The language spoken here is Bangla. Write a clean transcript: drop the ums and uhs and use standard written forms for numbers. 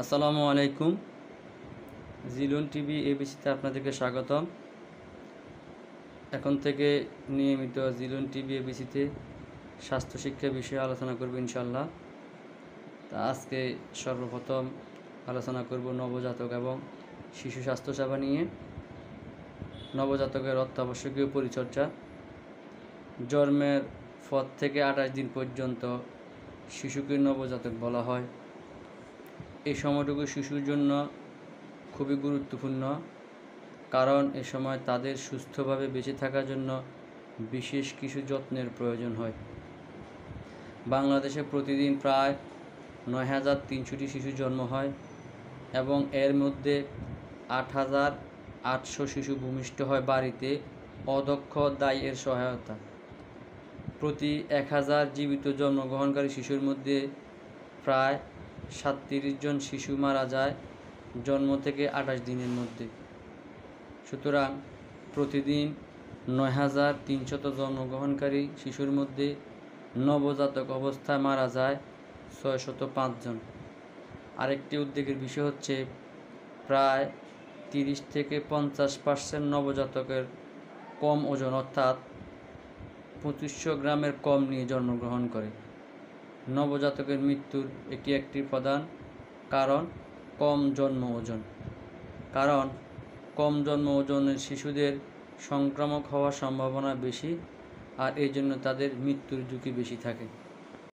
আসসালামু আলাইকুম। জিলন টিভি এবিসিতে আপনাদেরকে স্বাগতম। এখন থেকে নিয়মিত জিলন টিভি এবিসিতে স্বাস্থ্য শিক্ষা বিষয়ে আলোচনা করব ইনশাল্লাহ। তা আজকে সর্বপ্রথম আলোচনা করব নবজাতক এবং শিশু স্বাস্থ্যসেবা নিয়ে। নবজাতকের অত্যাবশ্যকীয় পরিচর্যা। জন্মের পর থেকে 28 দিন পর্যন্ত শিশুকে নবজাতক বলা হয়। এই সময়টুকু শিশুর জন্য খুবই গুরুত্বপূর্ণ, কারণ এ সময় তাদের সুস্থভাবে বেঁচে থাকার জন্য বিশেষ কিছু যত্নের প্রয়োজন হয়। বাংলাদেশে প্রতিদিন প্রায় ৯,৩০০টি শিশু জন্ম হয় এবং এর মধ্যে ৮,৮০০ শিশু ভূমিষ্ঠ হয় বাড়িতে অদক্ষ দাইয়ের সহায়তা। প্রতি ১,০০০ জীবিত জন্মগ্রহণকারী শিশুর মধ্যে প্রায় ৩৭ জন শিশু মারা যায় জন্ম থেকে ২৮ দিনের মধ্যে। সুতরাং প্রতিদিন ৯,৩০০ জন্মগ্রহণকারী শিশুর মধ্যে নবজাতক অবস্থায় মারা যায় ৬০৫ জন। আরেকটি উদ্বেগের বিষয় হচ্ছে প্রায় ৩০ থেকে ৫০% নবজাতকের কম ওজন, অর্থাৎ ২৫০০ গ্রামের কম নিয়ে জন্মগ্রহণ করে। নবজাতকের মৃত্যুর একটি প্রধান কারণ কম জন্ম ওজন। কম জন্ম ওজনের শিশুদের সংক্রামক হওয়ার সম্ভাবনা বেশি, আর এই জন্য তাদের মৃত্যুর ঝুঁকি বেশি থাকে।